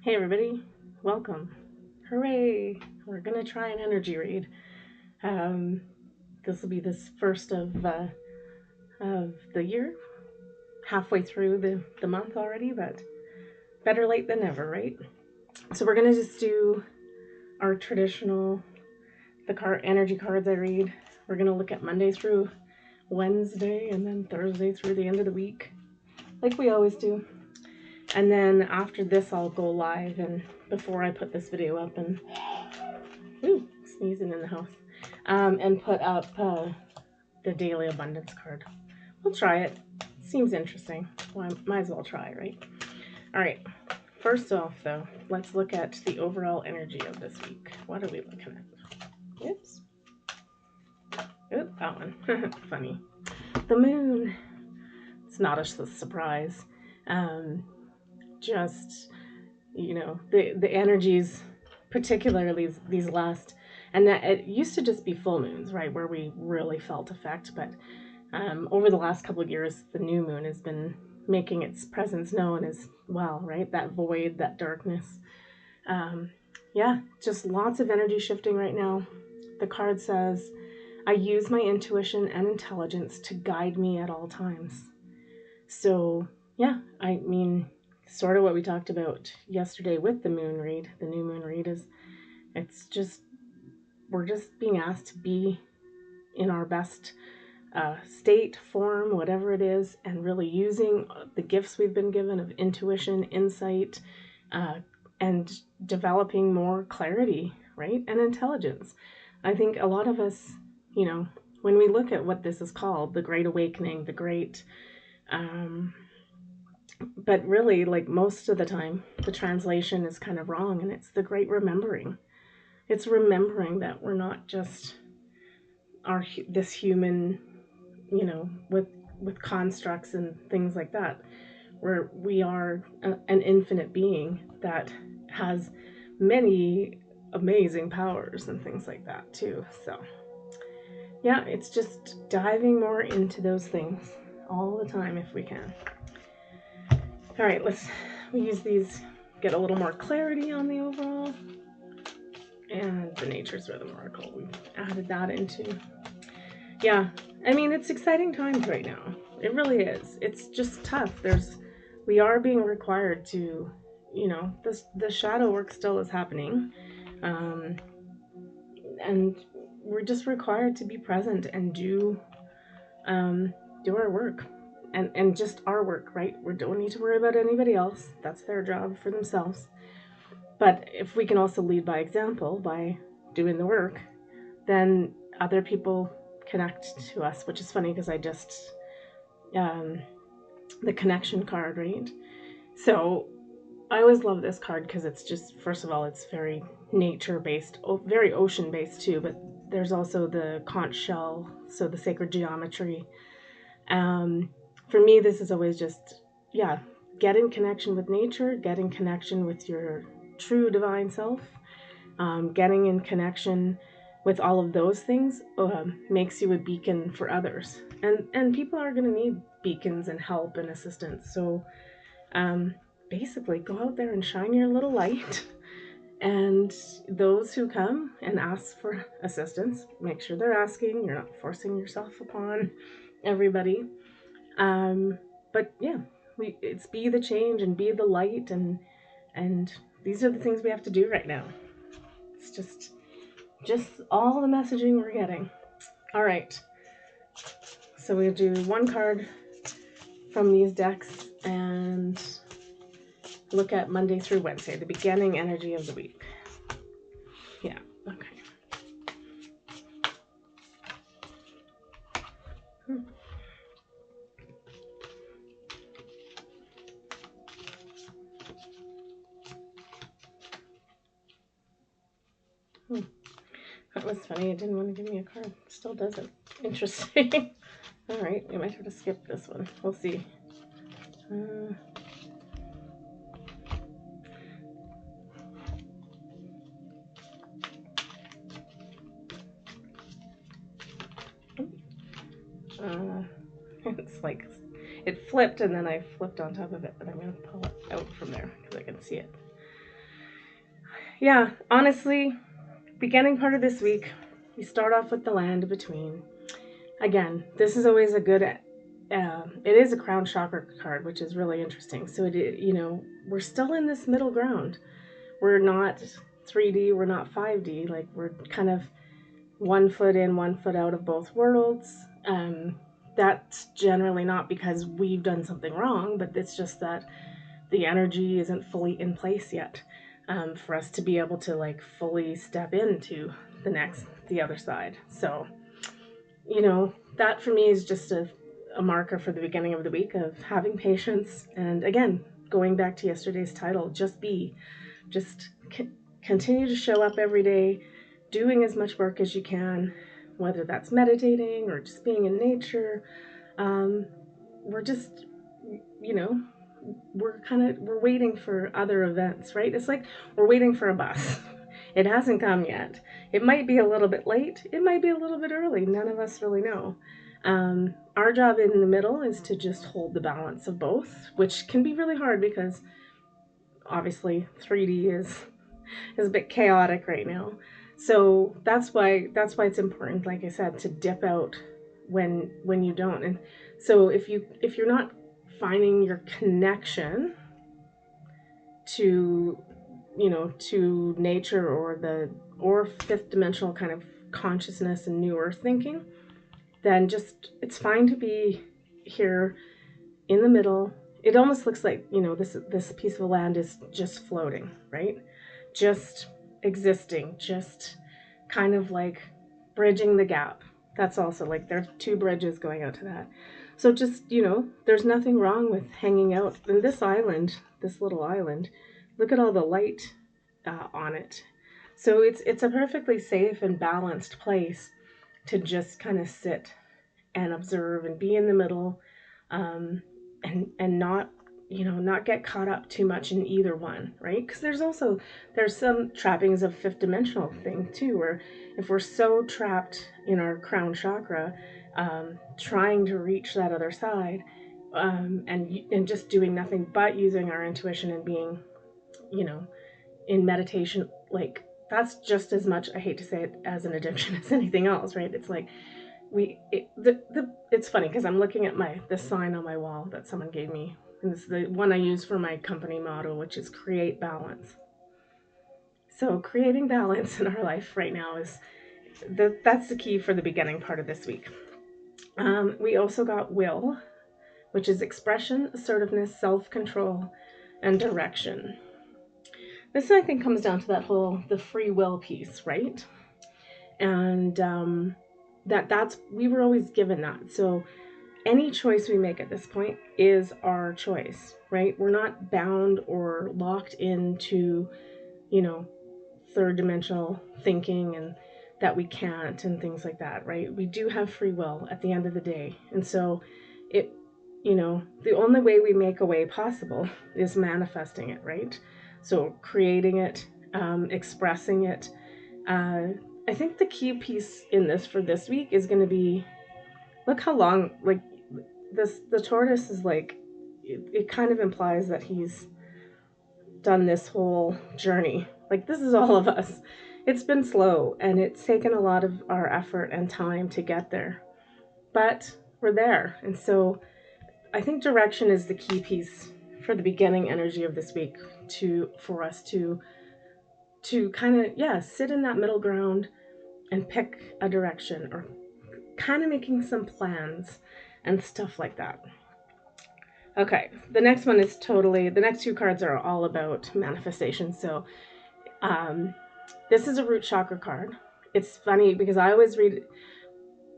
Hey everybody, welcome. Hooray! We're gonna try an energy read. Um, this will be this first of the year, halfway through the month already, but better late than never, right? So we're gonna just do our traditional energy cards I read. We're gonna look at Monday through Wednesday and then Thursday through the end of the week, like we always do. And then after this, I'll go live, and before I put this video up, and sneezing in the house, and put up the daily abundance card. We'll try it. Seems interesting. Well, I might as well try, right? All right. First off, though, let's look at the overall energy of this week. What are we looking at? Oops. Oop, that one. Funny. The moon. It's not a surprise. Just, the energies, particularly these last, and that it used to just be full moons, right, where we really felt effect, but over the last couple of years, the new moon has been making its presence known as well, right? That void, that darkness. Yeah, just lots of energy shifting right now. The card says, I use my intuition and intelligence to guide me at all times. So, yeah, I mean, sort of what we talked about yesterday with the moon read. The new moon read is, it's just, we're just being asked to be in our best state, form, whatever it is, and really using the gifts we've been given of intuition, insight, and developing more clarity, right? And intelligence. I think a lot of us, when we look at what this is called, the Great Awakening, the Great, but really, like most of the time, the translation is kind of wrong, and it's the Great Remembering. It's remembering that we're not just this human, with constructs and things like that, where we are an infinite being that has many amazing powers and things like that too. So yeah, it's just diving more into those things all the time if we can. All right, we use these, get a little more clarity on the overall, and the Nature's Rhythm Oracle. We added that into. Yeah, I mean, it's exciting times right now. It really is. It's just tough. We are being required to, the shadow work still is happening, and we're just required to be present and do our work, and just our work, right? We don't need to worry about anybody else. That's their job for themselves. But if we can also lead by example by doing the work, then other people connect to us, which is funny because I just the connection card, right? So I always love this card because it's just, first of all, it's very nature based, very ocean based too, but there's also the conch shell, so the sacred geometry. For me, this is always just, yeah, get in connection with nature, get in connection with your true divine self, getting in connection with all of those things makes you a beacon for others, and people are going to need beacons and help and assistance. So basically, go out there and shine your little light. And those who come and ask for assistance, make sure they're asking. You're not forcing yourself upon everybody. But yeah, it's be the change and be the light, and these are the things we have to do right now. It's just all the messaging we're getting. All right. So we'll do one card from these decks and look at Monday through Wednesday, the beginning energy of the week. Yeah, okay. That was funny. It didn't want to give me a card. Still doesn't. Interesting. All right, we might have to skip this one. We'll see. It's like it flipped and then I flipped on top of it, but I'm going to pull it out from there because I can see it. Yeah, honestly, beginning part of this week, we start off with the land between. Again, this is always a good. It is a crown chakra card, which is really interesting. So we're still in this middle ground. We're not 3D, we're not 5D. Like we're kind of 1 foot in, 1 foot out of both worlds. That's generally not because we've done something wrong, but it's just that the energy isn't fully in place yet for us to be able to like fully step into the other side. So, that for me is just a marker for the beginning of the week of having patience. And again, going back to yesterday's title, just be, just continue to show up every day, doing as much work as you can, whether that's meditating or just being in nature. Um, we're just, you know, we're waiting for other events, right? It's like we're waiting for a bus. It hasn't come yet. It might be a little bit late. It might be a little bit early. None of us really know. Our job in the middle is to just hold the balance of both, which can be really hard because obviously 3D is a bit chaotic right now. So that's why it's important, like I said, to dip out when you don't. And so if you're not finding your connection to to nature or fifth dimensional kind of consciousness and new earth thinking, then just it's fine to be here in the middle. It almost looks like, this piece of land is just floating, right? Just existing, just kind of like bridging the gap. That's also like there's two bridges going out to that. So just, there's nothing wrong with hanging out in this island, this little island. Look at all the light on it. So it's a perfectly safe and balanced place to just kind of sit and observe and be in the middle, um, and not not get caught up too much in either one, right? Because there's some trappings of fifth dimensional thing too, where if we're so trapped in our crown chakra, trying to reach that other side, and just doing nothing but using our intuition and being, you know in meditation, like that's just as much, I hate to say it, as an addiction as anything else, right? It's like it's funny because I'm looking at the sign on my wall that someone gave me, and this is the one I use for my company motto, which is create balance. So creating balance in our life right now is that's the key for the beginning part of this week. We also got will, which is expression, assertiveness, self-control, and direction. This, I think, comes down to the free will piece, right? And that's we were always given that. So any choice we make at this point is our choice, right? We're not bound or locked into, you know, third dimensional thinking and that we can't and things like that, right? We do have free will at the end of the day. And so it, the only way we make a way possible is manifesting it, right? So creating it, expressing it. I think the key piece in this for this week is going to be, look how long, like, the tortoise is like, it kind of implies that he's done this whole journey. Like, this is all of us. It's been slow and it's taken a lot of our effort and time to get there, but we're there. And so I think direction is the key piece for the beginning energy of this week, for us to kind of, yeah, sit in that middle ground and pick a direction, or kind of making some plans and stuff like that. Okay, the next two cards are all about manifestation. So, this is a root chakra card. It's funny because I always read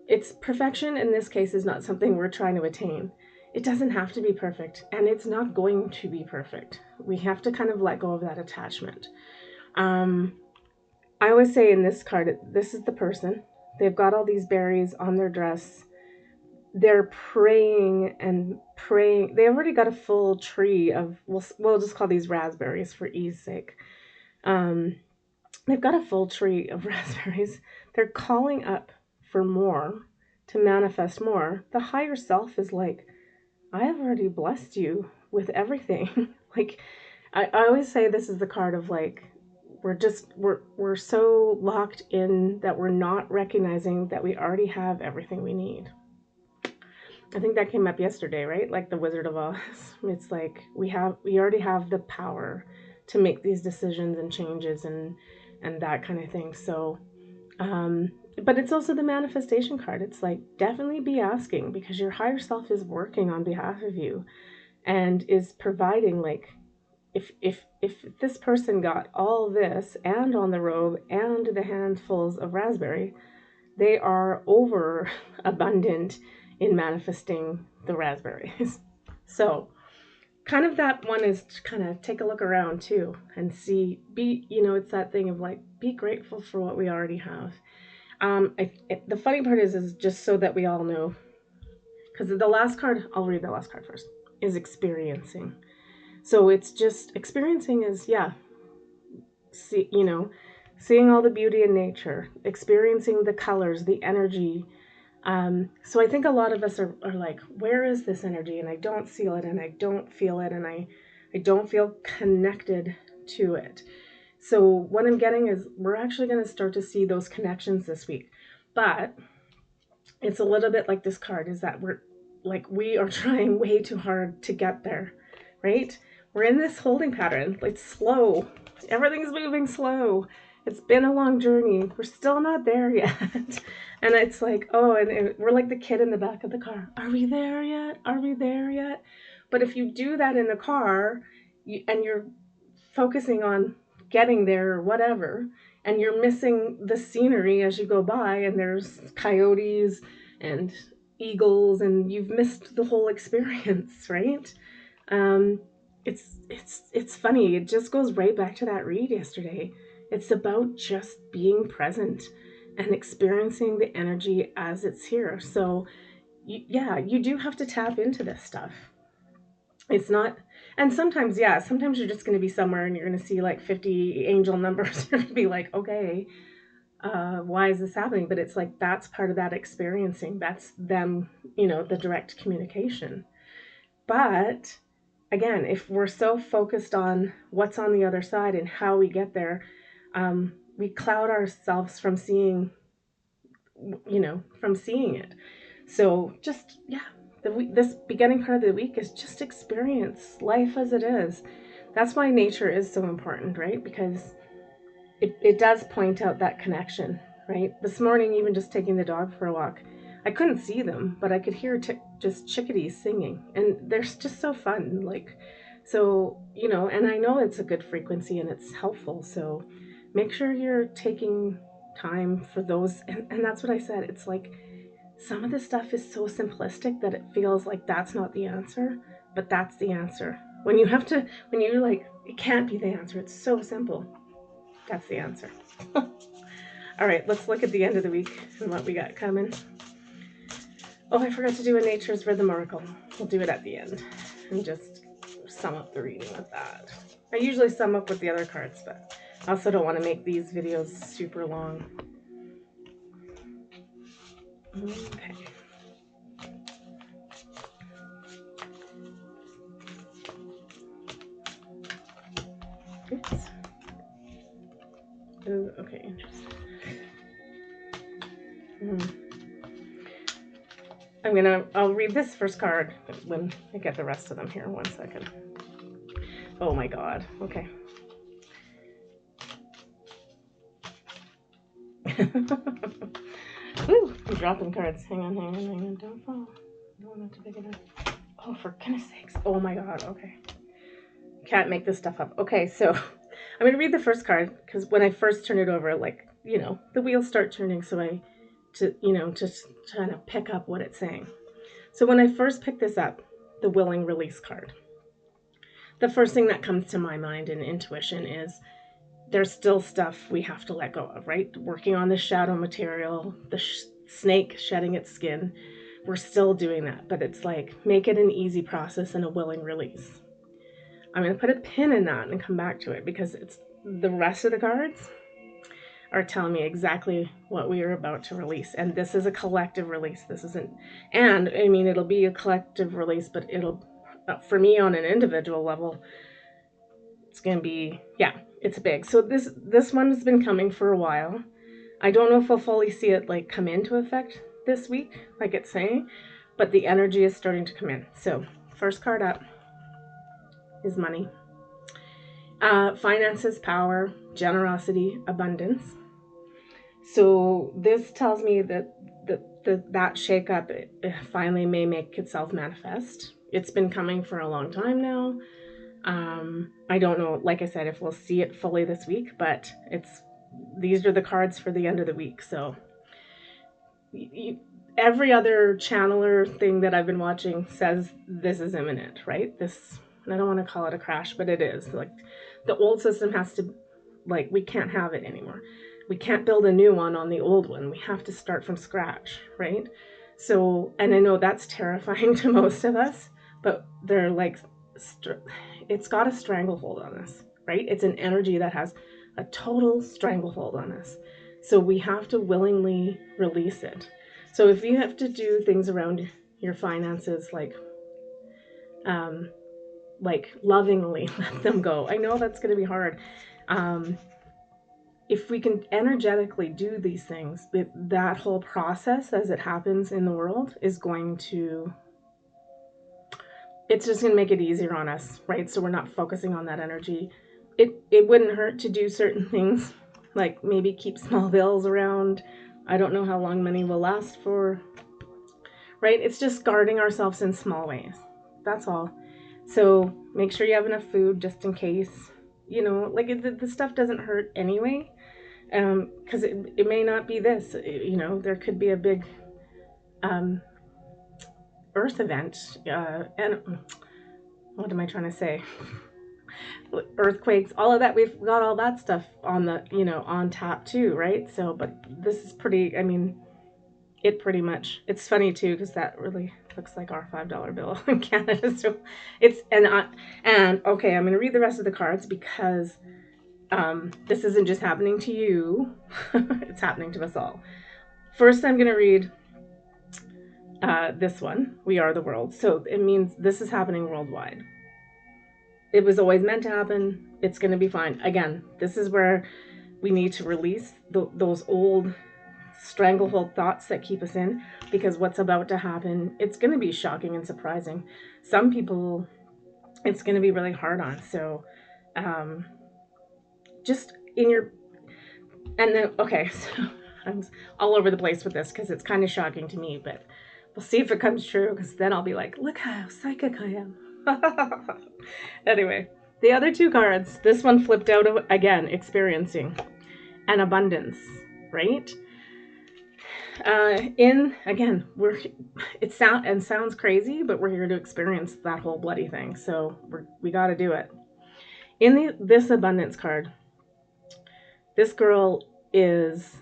it's perfection in this case is not something we're trying to attain. It doesn't have to be perfect, and it's not going to be perfect. We have to kind of let go of that attachment. Um, I always say in this card, this is the person. They've got all these berries on their dress. They're praying and praying. They already got a full tree of, we'll just call these raspberries for ease sake. They've got a full tree of raspberries. They're calling up for more, to manifest more. The higher self is like, I have already blessed you with everything. Like, I always say this is the card of like, we're so locked in that we're not recognizing that we already have everything we need. I think that came up yesterday, right? Like the Wizard of Oz. It's like we already have the power to make these decisions and changes and that kind of thing. So but it's also the manifestation card. It's like definitely be asking, because your higher self is working on behalf of you and is providing, like, if this person got all this and on the robe and the handfuls of raspberry, they are over abundant in manifesting the raspberries. So kind of that one is to kind of take a look around too and see, it's that thing of like, be grateful for what we already have. The funny part is just so that we all know, because the last card, I'll read the last card first, is experiencing. So it's just experiencing is, seeing all the beauty in nature, experiencing the colors, the energy. So I think a lot of us are like, where is this energy? And I don't see it, and I don't feel it, and I don't feel connected to it. So what I'm getting is we're actually going to start to see those connections this week. But it's a little bit like this card, is that we are trying way too hard to get there, right? We're in this holding pattern. It's slow. Everything's moving slow. It's been a long journey. We're still not there yet. And it's like, and we're like the kid in the back of the car. Are we there yet? Are we there yet? But if you do that in the car, and you're focusing on getting there or whatever, and you're missing the scenery as you go by, and there's coyotes and eagles, and you've missed the whole experience, right? It's funny. It just goes right back to that read yesterday. It's about just being present and experiencing the energy as it's here. So, you do have to tap into this stuff. It's not, and sometimes you're just going to be somewhere and you're going to see like 50 angel numbers. You're going to be like, okay, why is this happening? But it's like, that's part of that experiencing. That's them, the direct communication. But again, if we're so focused on what's on the other side and how we get there, we cloud ourselves from seeing, it. So just, this beginning part of the week is just experience life as it is. That's why nature is so important, right? Because it does point out that connection, right? This morning, even just taking the dog for a walk, I couldn't see them, but I could hear just chickadees singing, and they're just so fun. Like, so, and I know it's a good frequency and it's helpful. So make sure you're taking time for those. And that's what I said. It's like, some of this stuff is so simplistic that it feels like that's not the answer, but that's the answer. When you're like, it can't be the answer. It's so simple. That's the answer. All right, let's look at the end of the week and what we got coming. Oh, I forgot to do a Nature's Rhythm Oracle. We'll do it at the end and just sum up the reading with that. I usually sum up with the other cards, but I also don't want to make these videos super long. Okay. Oops. Okay, interesting. I'll read this first card when I get the rest of them here. 1 second. Oh my God. Okay. Woo, I'm dropping cards. Hang on. Don't fall. No, not too big enough. Oh, for goodness sakes. Oh my God. Okay. Can't make this stuff up. Okay, so I'm going to read the first card, because when I first turn it over, like, the wheels start turning, so just trying to pick up what it's saying. So when I first picked this up, the willing release card, the first thing that comes to my mind in intuition is there's still stuff we have to let go of, right? Working on the shadow material, the snake shedding its skin. We're still doing that, but it's like, make it an easy process and a willing release. I'm going to put a pin in that and come back to it, because it's the rest of the cards are telling me exactly what we are about to release. And this is a collective release. This isn't, and I mean, it'll be a collective release, but it'll, for me on an individual level, It's going to be, yeah, it's big. So this one has been coming for a while. I don't know if we'll fully see it like come into effect this week, like it's saying, but the energy is starting to come in. So first card up is money. Finances, power, generosity, abundance. So this tells me that that shakeup finally may make itself manifest. It's been coming for a long time now. I don't know, like I said, if we'll see it fully this week, but these are the cards for the end of the week. So every other channeler thing that I've been watching says this is imminent, right? This, I don't want to call it a crash, but it is. Like the old system has to, like, we can't have it anymore. We can't build a new one on the old one. We have to start from scratch, right? So, and I know that's terrifying to most of us, but they're like, it's got a stranglehold on us, right? It's an energy that has a total stranglehold on us. So we have to willingly release it. So if you have to do things around your finances, like lovingly let them go. I know that's going to be hard. If we can energetically do these things, that whole process as it happens in the world is going to, it's just going to make it easier on us, right? So we're not focusing on that energy. It wouldn't hurt to do certain things, like maybe keep small bills around. I don't know how long money will last for, right? It's just guarding ourselves in small ways. That's all. So make sure you have enough food just in case, you know, like the stuff doesn't hurt anyway. Because it may not be this, you know, there could be a big earth event, and what am I trying to say? Earthquakes, all of that. We've got all that stuff on the, you know, on tap too, right? So, but this is pretty, I mean, it pretty much, it's funny too, because that really looks like our $5 bill in Canada. So it's, and okay, I'm going to read the rest of the cards because this isn't just happening to you, it's happening to us all. First, I'm going to read this one, We Are the World. So it means this is happening worldwide. It was always meant to happen. It's going to be fine. Again, this is where we need to release those old stranglehold thoughts that keep us in, because what's about to happen, it's going to be shocking and surprising. Some people, it's going to be really hard on. So just in your, and then, okay, so I'm all over the place with this because it's kind of shocking to me, but we'll see if it comes true, because then I'll be like, look how psychic I am. Anyway, the other two cards, this one flipped out of, again, experiencing and abundance, right? Again, it sounds crazy, but we're here to experience that whole bloody thing. So we got to do it. In this abundance card, this girl is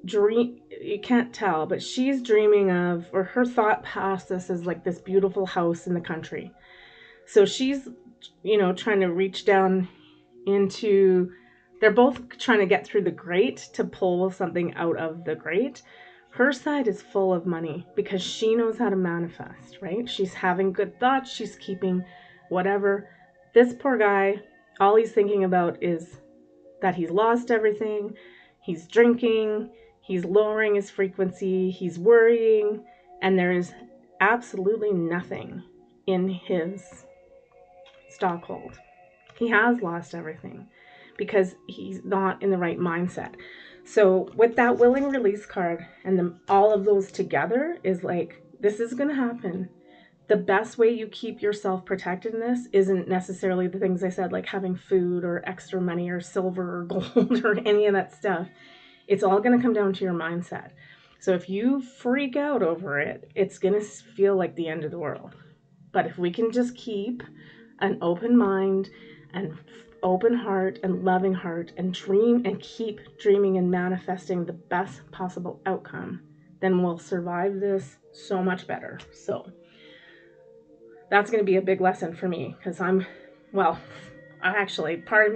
you can't tell, but she's dreaming of, or her thought process is like this beautiful house in the country. So she's, you know, trying to reach down into, they're both trying to get through the grate to pull something out of the grate. Her side is full of money because she knows how to manifest, right? She's having good thoughts. She's keeping whatever. This poor guy, all he's thinking about is that he's lost everything. He's drinking. He's lowering his frequency. He's worrying. And there is absolutely nothing in his stockhold. He has lost everything because he's not in the right mindset. So with that willing release card and all of those together is like, this is going to happen. The best way you keep yourself protected in this isn't necessarily the things I said, like having food or extra money or silver or gold or any of that stuff. It's all going to come down to your mindset. So if you freak out over it, it's going to feel like the end of the world. But if we can just keep an open mind and open heart and loving heart and dream and keep dreaming and manifesting the best possible outcome, then we'll survive this so much better. So that's going to be a big lesson for me, because actually part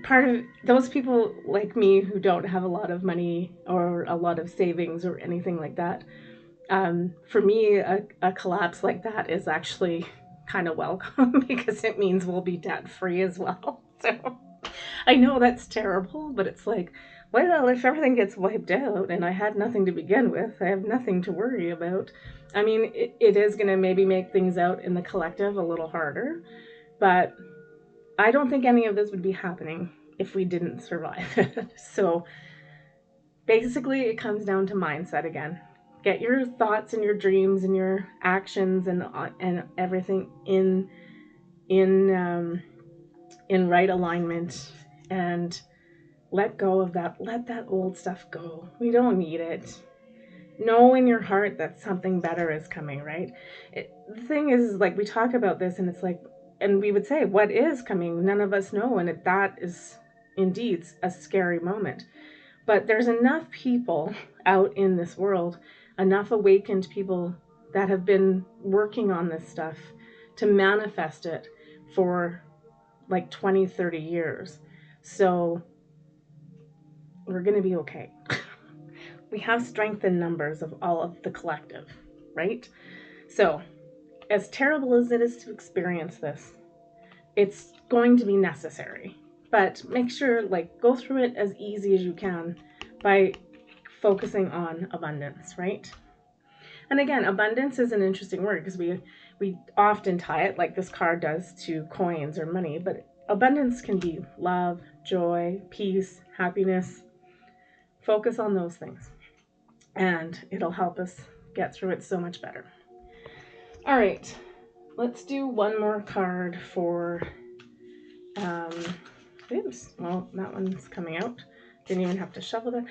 of those people like me who don't have a lot of money or a lot of savings or anything like that, for me a collapse like that is actually kind of welcome because it means we'll be debt free as well. So I know that's terrible, but it's like, well, if everything gets wiped out and I had nothing to begin with, I have nothing to worry about. I mean, it is going to maybe make things out in the collective a little harder, but I don't think any of this would be happening if we didn't survive it. So basically, it comes down to mindset again. Get your thoughts and your dreams and your actions and everything in in right alignment, and let go of that. Let that old stuff go. We don't need it. Know in your heart that something better is coming, right? The thing is, like, we talk about this and it's like, and we would say, what is coming? None of us know. And that is indeed a scary moment. But there's enough people out in this world, enough awakened people that have been working on this stuff to manifest it for like 20, 30 years. So we're going to be okay. We have strength in numbers of all of the collective, right? So, as terrible as it is to experience this, it's going to be necessary. But make sure, like, go through it as easy as you can by focusing on abundance, right? And again, abundance is an interesting word because we often tie it, like this card does, to coins or money, but abundance can be love, joy, peace, happiness. Focus on those things, and it'll help us get through it so much better. All right, let's do one more card for, oops, well, that one's coming out. Didn't even have to shuffle that.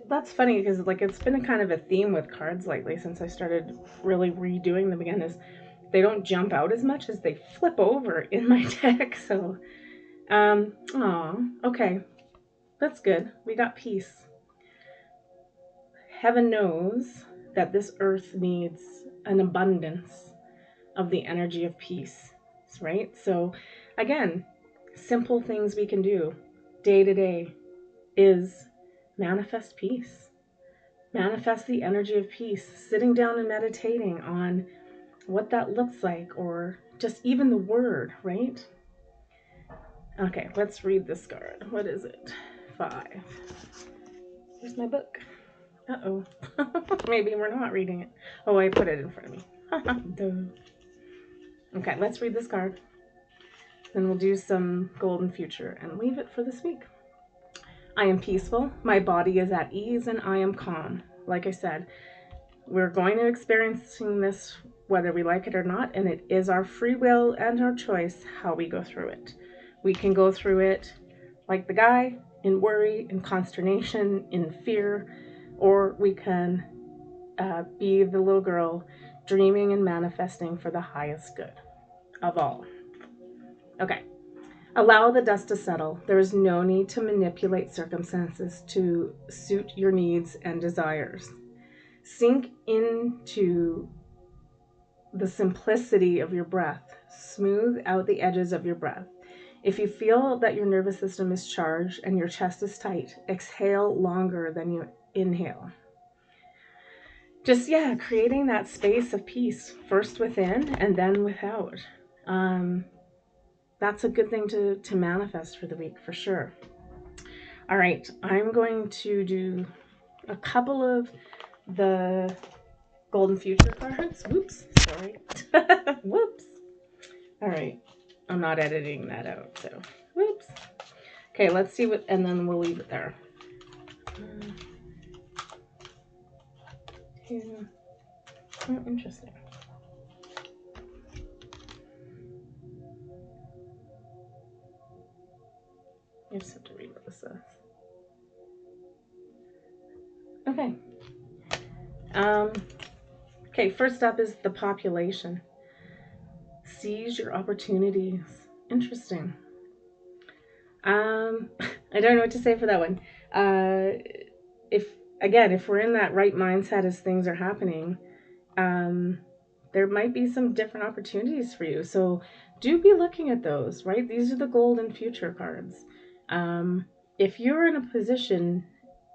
That's funny because, like, it's been a kind of a theme with cards lately since I started really redoing them again, is they don't jump out as much as they flip over in my deck. So, okay, that's good. We got peace. Heaven knows that this earth needs an abundance of the energy of peace, right? So, again, simple things we can do day to day is manifest peace. Manifest the energy of peace, sitting down and meditating on what that looks like, or just even the word, right? Okay, let's read this card. What is it? 5. Here's my book. Uh-oh. Maybe we're not reading it. Oh, I put it in front of me. Okay, let's read this card. Then we'll do some golden future and leave it for this week. I am peaceful, my body is at ease, and I am calm. Like I said, we're going to experiencing this whether we like it or not, and it is our free will and our choice how we go through it. We can go through it like the guy, in worry, in consternation, in fear, or we can be the little girl dreaming and manifesting for the highest good of all. Okay. Allow the dust to settle. There is no need to manipulate circumstances to suit your needs and desires. Sink into the simplicity of your breath. Smooth out the edges of your breath. If you feel that your nervous system is charged and your chest is tight, exhale longer than you inhale. Just, creating that space of peace, first within and then without. That's a good thing to manifest for the week, for sure. All right, I'm going to do a couple of the golden future cards. Whoops, sorry. Whoops. All right, I'm not editing that out, so whoops. Okay, let's see what, and then we'll leave it there. 2. Oh, interesting. I just have to read what this says. Okay. Okay, first up is the population. Seize your opportunities. Interesting. I don't know what to say for that one. If we're in that right mindset as things are happening, there might be some different opportunities for you. So do be looking at those, right? These are the golden future cards. If you're in a position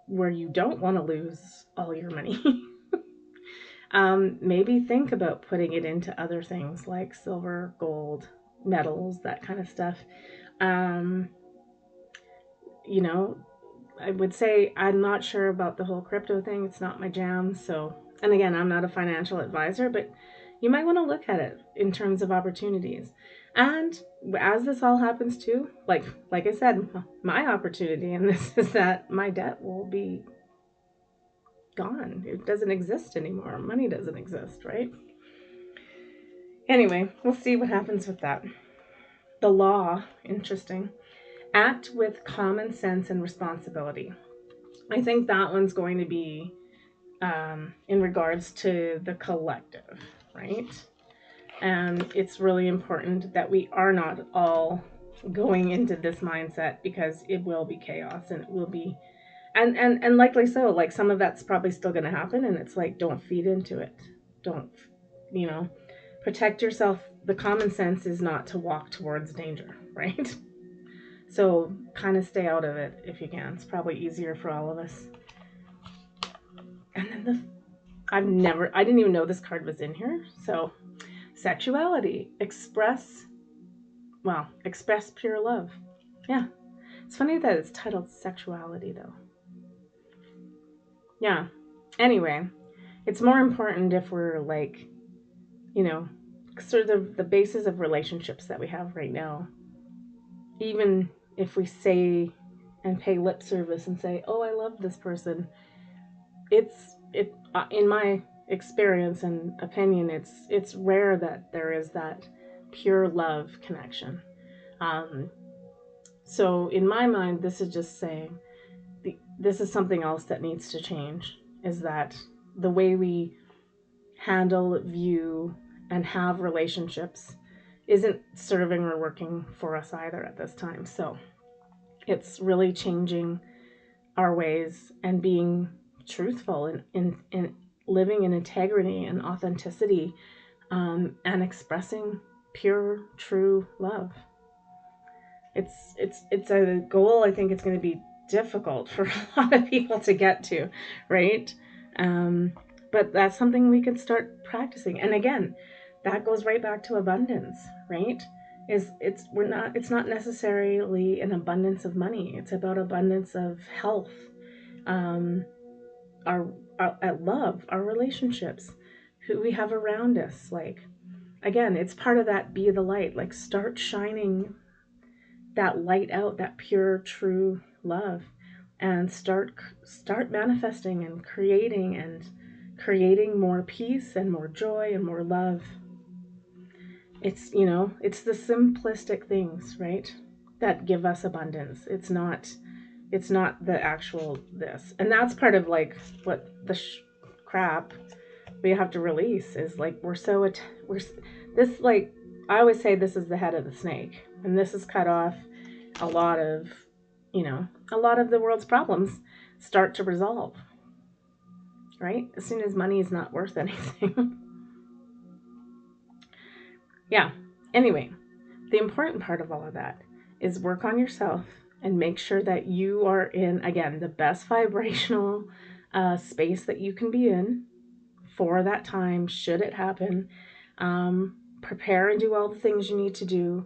where you don't want to lose all your money, Maybe think about putting it into other things like silver, gold, metals, that kind of stuff. Um, you know, I would say I'm not sure about the whole crypto thing. It's not my jam. So, and again, I'm not a financial advisor, but you might want to look at it in terms of opportunities. And as this all happens too, like I said, my opportunity in this is that my debt will be gone. It doesn't exist anymore. Money doesn't exist, right? Anyway, we'll see what happens with that. The law, interesting. Act with common sense and responsibility. I think that one's going to be in regards to the collective, right? And it's really important that we are not all going into this mindset, because it will be chaos, and it will be, and likely so. Like, some of that's probably still going to happen, and it's like, don't feed into it. Don't, you know, protect yourself. The common sense is not to walk towards danger, right? So kind of stay out of it if you can. It's probably easier for all of us. And then I didn't even know this card was in here. So, sexuality, express pure love. Yeah. It's funny that it's titled sexuality, though. Yeah. Anyway, it's more important if we're like, you know, sort of the basis of relationships that we have right now. Even if we say and pay lip service and say, "Oh, I love this person," it in my experience and opinion, it's rare that there is that pure love connection. Um, so in my mind, this is just saying this is something else that needs to change. Is that the way we handle, view, and have relationships isn't serving or working for us either at this time. So it's really changing our ways and being truthful in living in integrity and authenticity, and expressing pure, true love. It's a goal. I think it's going to be difficult for a lot of people to get to, right? Um, but that's something we can start practicing. And again, that goes right back to abundance, right? It's not necessarily an abundance of money. It's about abundance of health, um, our love, our relationships, who we have around us. Like, again, it's part of that be the light. Like, start shining that light out, that pure, true love, and start manifesting and creating more peace and more joy and more love. It's the simplistic things, right, that give us abundance. It's not the actual this. And that's part of like what the crap we have to release is like we're this, like, I always say this is the head of the snake, and this has cut off a lot of the world's problems start to resolve, right? As soon as money is not worth anything. Yeah. Anyway, the important part of all of that is work on yourself and make sure that you are in, again, the best vibrational space that you can be in for that time, should it happen. Prepare and do all the things you need to do.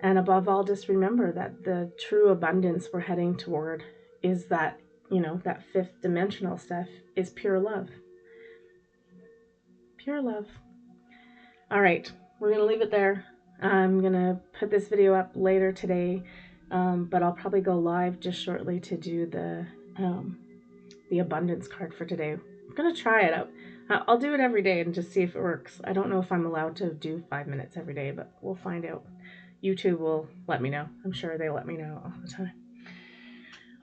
And above all, just remember that the true abundance we're heading toward is that, that fifth dimensional stuff is pure love. Pure love. All right, we're going to leave it there. I'm going to put this video up later today, but I'll probably go live just shortly to do the abundance card for today. I'm going to try it out. I'll do it every day and just see if it works. I don't know if I'm allowed to do 5 minutes every day, but we'll find out. YouTube will let me know. I'm sure they let me know all the time.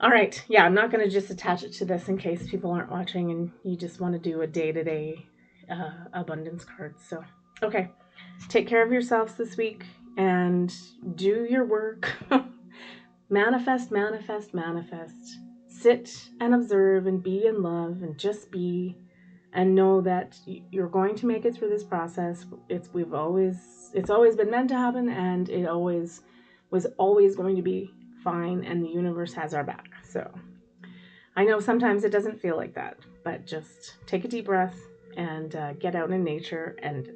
All right. Yeah, I'm not going to just attach it to this in case people aren't watching and you just want to do a day-to-day abundance card. So, okay. Take care of yourselves this week and do your work. Manifest, manifest, manifest. Sit and observe and be in love and just be, and know that you're going to make it through this process. It's always been meant to happen, and it was always going to be fine, and the universe has our back. So I know sometimes it doesn't feel like that, but just take a deep breath and get out in nature, and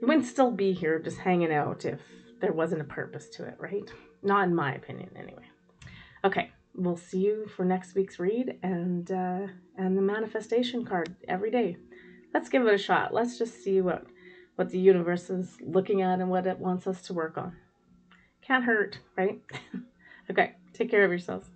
you wouldn't still be here just hanging out if there wasn't a purpose to it, right? Not in my opinion, anyway. Okay, we'll see you for next week's read and the manifestation card every day. Let's give it a shot. Let's just see what the universe is looking at and what it wants us to work on. Can't hurt, right? Okay, take care of yourselves.